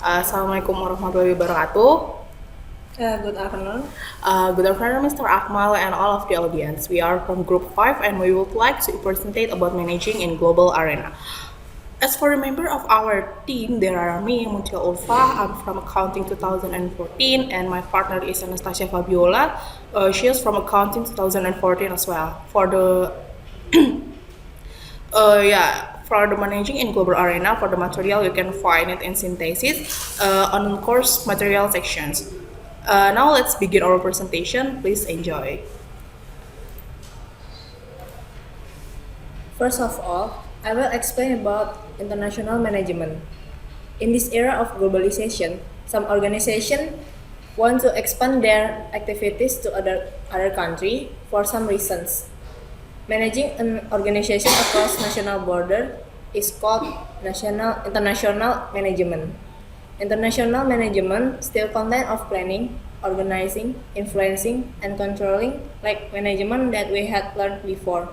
Assalamualaikum warahmatullahi wabarakatuh. Good afternoon. Good afternoon, Mr. Akmal and all of the audience. We are from Group 5 and we would like to present about managing in global arena. As for a member of our team, there are me, Mutia Ulfa. I'm from Accounting 2014 and my partner is Anastasia Fabiola. She is from Accounting 2014 as well. For the managing in global arena, for the material, you can find it in synthesis on course material sections. Now let's begin our presentation. Please enjoy. First of all, I will explain about international management. In this era of globalization, some organizations want to expand their activities to other country for some reasons. Managing an organization across national border is called international management. International management still content of planning, organizing, influencing, and controlling like management that we had learned before.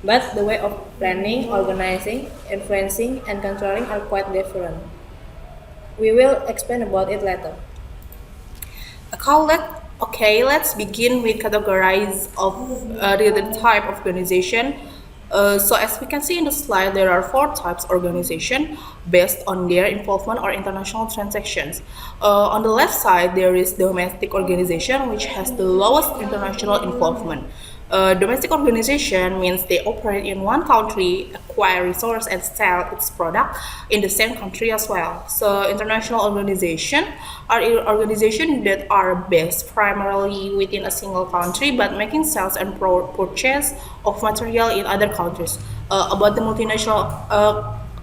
But the way of planning, organizing, influencing, and controlling are quite different. We will explain about it later. Okay, let's begin with categorize of the type of organization. So as we can see in the slide, there are four types of organization based on their involvement or international transactions. On the left side, there is domestic organization, which has the lowest international involvement. Domestic organization means they operate in one country, acquire resource and sell its product in the same country as well. So international organization are organizations that are based primarily within a single country but making sales and purchase of material in other countries. About the multinational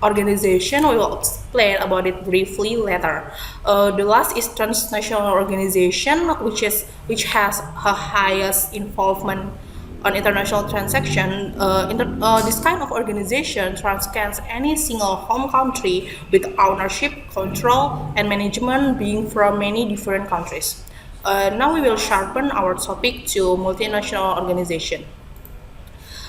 organization, we will explain about it briefly later. The last is transnational organization, which has a highest involvement on international transaction. This kind of organization transcends any single home country with ownership, control, and management being from many different countries. Now we will sharpen our topic to multinational organization.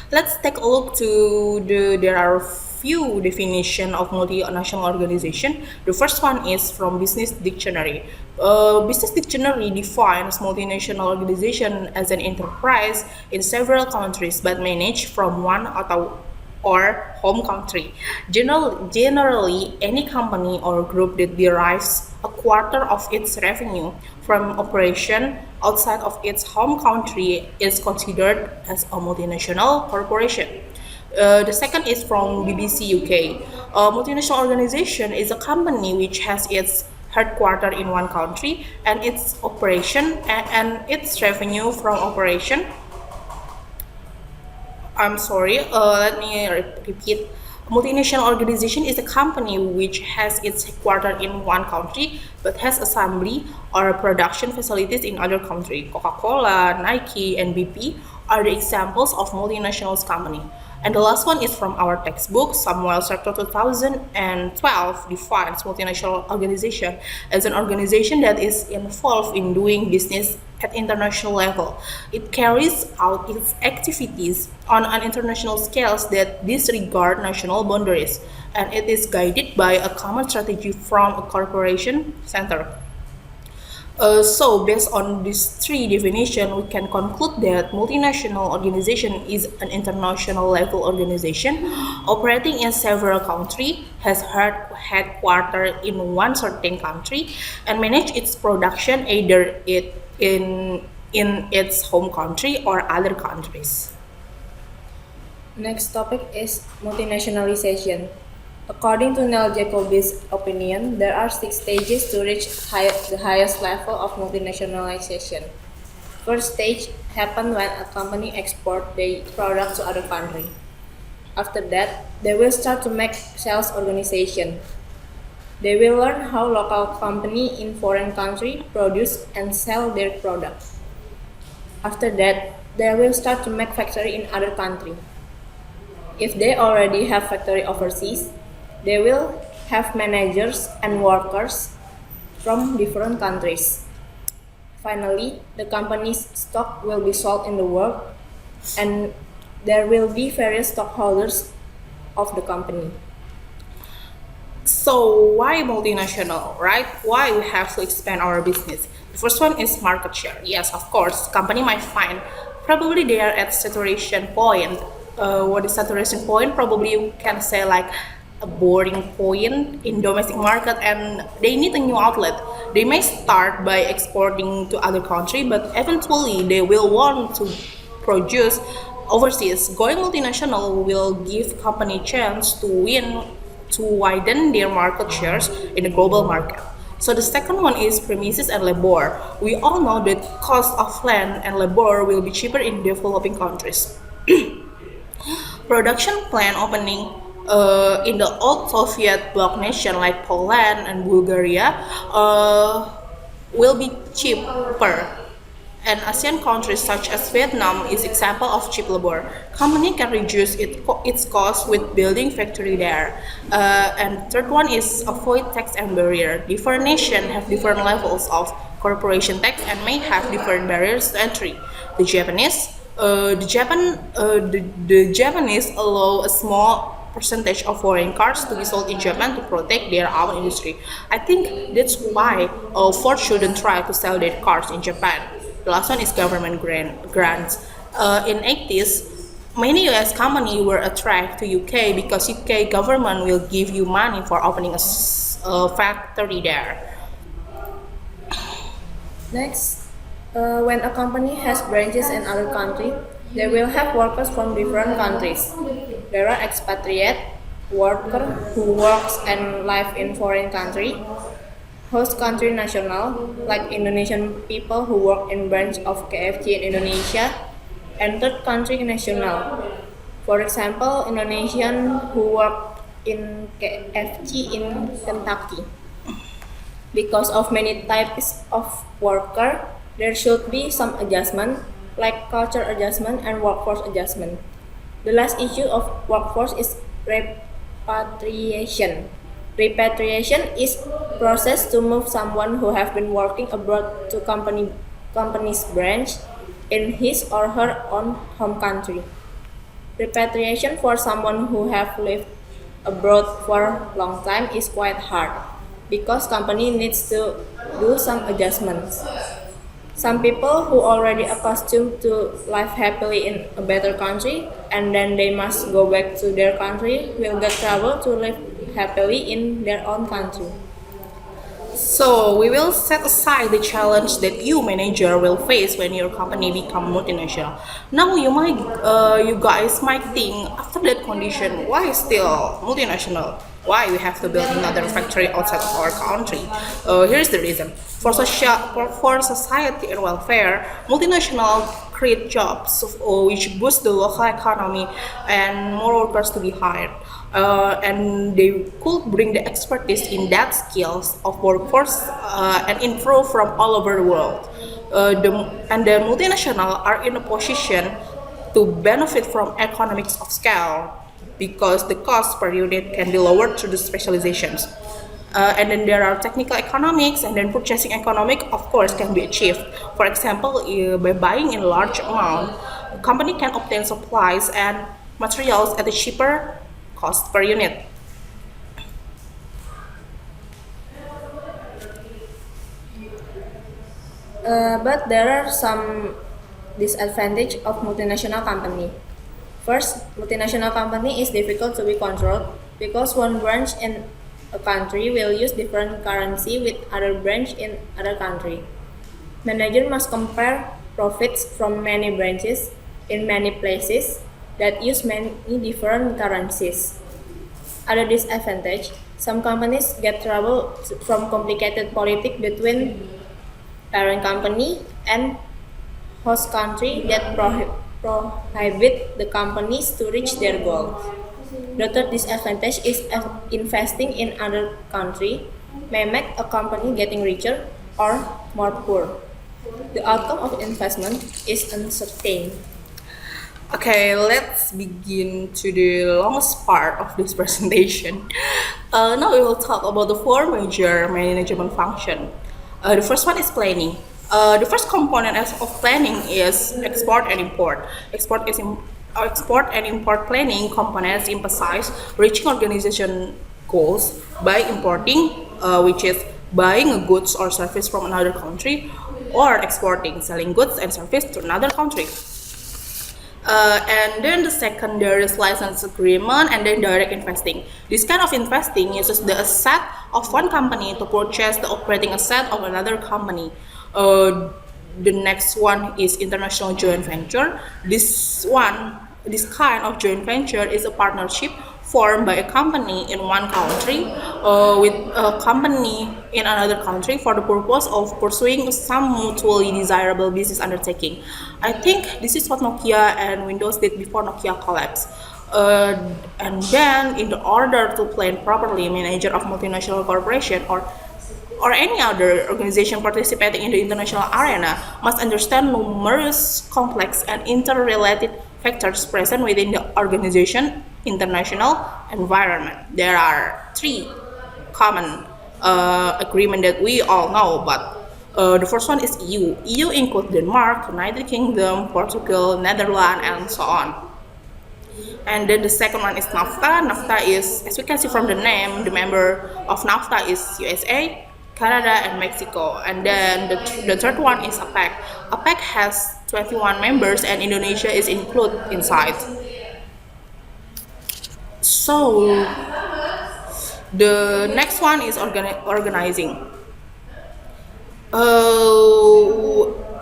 Let's take a look to there are few definition of multinational organization. The first one is from Business Dictionary. Business Dictionary defines multinational organization as an enterprise in several countries but managed from one or home country. Generally, any company or group that derives a quarter of its revenue from operation outside of its home country is considered as a multinational corporation. The second is from BBC UK. A multinational organization is a company which has its headquarters in one country and its operation and its revenue from operation. I'm sorry, let me repeat. Multinational organization is a company which has its headquarters in one country but has assembly or production facilities in other countries. Coca-Cola, Nike, and BP are the examples of multinational company. And the last one is from our textbook. Samuel Sector 2012 defines multinational organization as an organization that is involved in doing business at international level. It carries out its activities on an international scale that disregard national boundaries, and it is guided by a common strategy from a corporation center. So based on these three definitions, we can conclude that multinational organization is an international level organization operating in several countries, has headquarters in one certain country, and manage its production either in its home country or other countries. Next topic is multinationalization. According to Neil Jacobi's opinion, there are 6 stages to reach the highest level of multinationalization. First stage happens when a company exports their product to other country. After that, they will start to make sales organization. They will learn how local company in foreign country produce and sell their product. After that, they will start to make factory in other country. If they already have factory overseas, they will have managers and workers from different countries. Finally, the company's stock will be sold in the world and there will be various stockholders of the company. So why multinational, right? Why we have to expand our business? The first one is market share. Yes, of course, company might find probably they are at saturation point. What is saturation point? Probably you can say like a boarding point in domestic market, and they need a new outlet. They may start by exporting to other country, but eventually they will want to produce overseas. Going multinational will give company chance to win to widen their market shares in the global market. So the second one is premises and labor. We all know that cost of land and labor will be cheaper in developing countries. Production plant opening in the old Soviet bloc nation like Poland and Bulgaria will be cheaper, and ASEAN countries such as Vietnam is example of cheap labor. Company can reduce its cost with building factory there. And third one is avoid tax and barrier. Different nations have different levels of corporation tax and may have different barriers to entry. The Japanese, the Japanese allow a small percentage of foreign cars to be sold in Japan to protect their own industry. I think that's why Ford shouldn't try to sell their cars in Japan. The last one is government grants. In 80s, many US companies were attracted to UK because UK government will give you money for opening a factory there. Next, when a company has branches in other country, they will have workers from different countries. There are expatriate worker who works and live in foreign country, host country national like Indonesian people who work in branch of KFC in Indonesia, and third country national. For example, Indonesian who work in KFC in Kentucky. Because of many types of worker, there should be some adjustment like culture adjustment and workforce adjustment. The last issue of workforce is repatriation. Repatriation is process to move someone who have been working abroad to company's branch in his or her own home country. Repatriation for someone who have lived abroad for a long time is quite hard because company needs to do some adjustments. Some people who already accustomed to live happily in a better country and then they must go back to their country will get trouble to live happily in their own country. So we will set aside the challenge that you manager will face when your company become multinational. Now you guys might think after that condition, why still multinational? Why we have to build another factory outside of our country? Here's the reason. For society and welfare, multinational create jobs which boost the local economy and more workers to be hired. And they could bring the expertise in that skills of workforce and improve from all over the world. The multinational are in a position to benefit from economics of scale because the cost per unit can be lowered through the specializations. And then there are technical economics and then purchasing economic of course can be achieved. For example, by buying in large amount, a company can obtain supplies and materials at a cheaper cost per unit. But there are some disadvantage of multinational company. First, multinational company is difficult to be controlled because one branch in a country will use different currency with other branch in other country. Manager must compare profits from many branches in many places that use many different currencies. Other disadvantage, some companies get trouble from complicated politics between parent company and host country that prohibit the companies to reach their goals. The third disadvantage is investing in other country may make a company getting richer or more poor. The outcome of investment is uncertain. Okay, let's begin to the longest part of this presentation. Now we will talk about the four major management function. The first one is planning. The first component of planning is export and import. Export and import planning components emphasize reaching organization goals by importing, which is buying a goods or service from another country, or exporting, selling goods and service to another country. And then the second there is license agreement and then direct investing. This kind of investing uses the asset of one company to purchase the operating asset of another company. The next one is international joint venture. This kind of joint venture is a partnership formed by a company in one country with a company in another country for the purpose of pursuing some mutually desirable business undertaking. I think this is what Nokia and Windows did before Nokia collapsed. And then, in the order to plan properly, manager of multinational corporation or any other organization participating in the international arena must understand numerous complex and interrelated factors present within the organization international environment. There are three common agreement that we all know, but the first one is EU. EU includes Denmark, United Kingdom, Portugal, Netherlands, and so on. And then the second one is NAFTA. NAFTA is, as we can see from the name, the member of NAFTA is USA, Canada, and Mexico. And then the third one is APEC. APEC has 21 members and Indonesia is included inside. So the next one is organizing.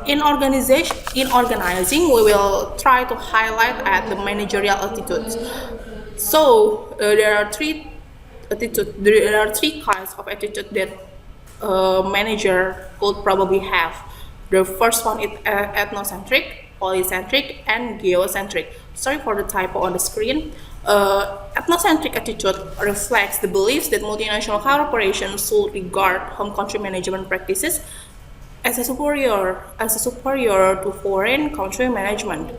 In organizing, we will try to highlight at the managerial attitudes. So there are three attitude. There are three kinds of attitude that a manager could probably have. The first one is ethnocentric, polycentric, and geocentric. Sorry for the typo on the screen. Ethnocentric attitude reflects the beliefs that multinational corporations should regard home country management practices as a superior to foreign country management.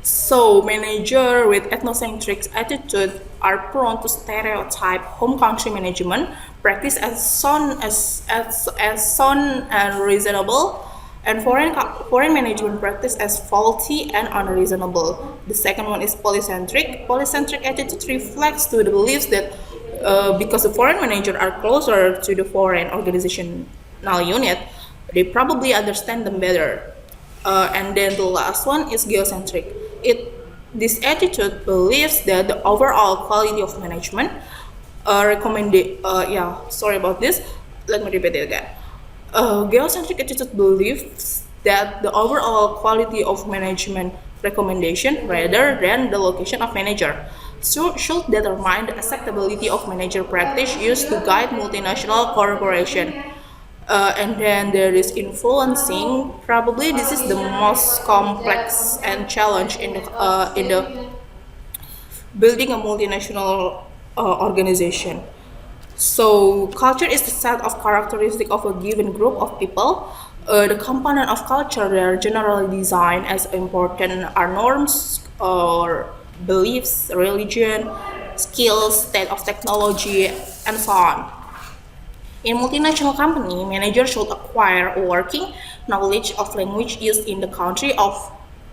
So, managers with ethnocentric attitude are prone to stereotype home country management practice as sound and reasonable, and foreign management practice as faulty and unreasonable. The second one is polycentric. Polycentric attitude reflects to the beliefs that because the foreign managers are closer to the foreign organizational unit, they probably understand them better. And then the last one is geocentric. This attitude believes that the overall quality of management sorry about this. Let me repeat it again. Geocentric attitude believes that the overall quality of management recommendation rather than the location of manager should determine the acceptability of manager practice used to guide multinational corporation. And then there is influencing. Probably this is the most complex and challenge in the building a multinational organization. So culture is the set of characteristics of a given group of people. The component of culture that are generally designed as important are norms or beliefs, religion, skills, state of technology, and so on. In multinational company, managers should acquire working knowledge of language used in the country of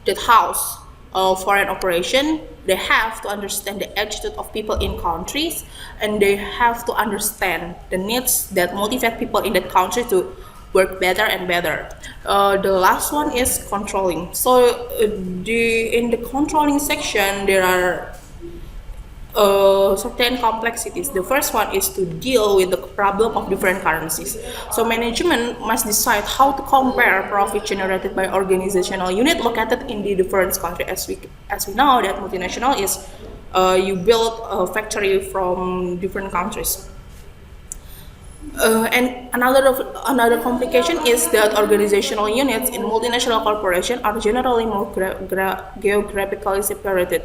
that house. Foreign operation, they have to understand the attitude of people in countries, and they have to understand the needs that motivate people in that country to work better and better. The last one is controlling. So in the controlling section, there are certain complexities. The first one is to deal with the problem of different currencies. So management must decide how to compare profit generated by organizational unit located in the different country. As we know that multinational is you build a factory from different countries. And another complication is that organizational units in multinational corporations are generally more geographically separated.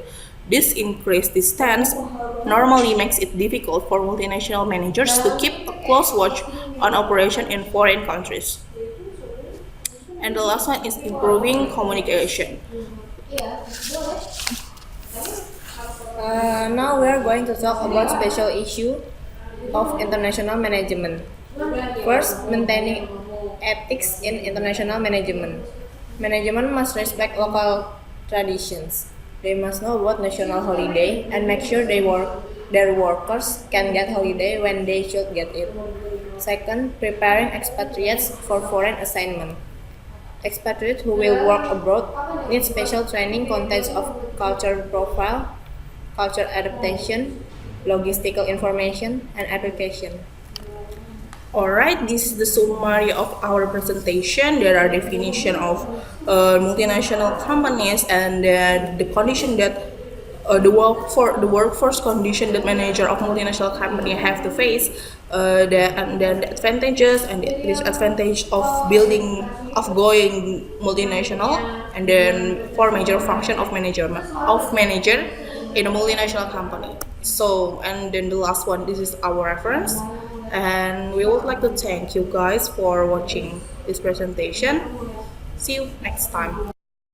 This increased distance normally makes it difficult for multinational managers to keep a close watch on operation in foreign countries. And the last one is improving communication. Now we are going to talk about special issue of international management. First, maintaining ethics in international management. Management must respect local traditions. They must know about national holiday and make sure they work their workers can get holiday when they should get it. Second, preparing expatriates for foreign assignment. Expatriates who will work abroad need special training context of culture profile, culture adaptation, logistical information, and application. Alright, this is the summary of our presentation. There are definition of multinational companies and then the condition that the workforce condition that manager of multinational company have to face, and then the advantages and the disadvantage of building of going multinational, and then four major function of manager in a multinational company. So, and then the last one, this is our reference. And we would like to thank you guys for watching this presentation. See you next time.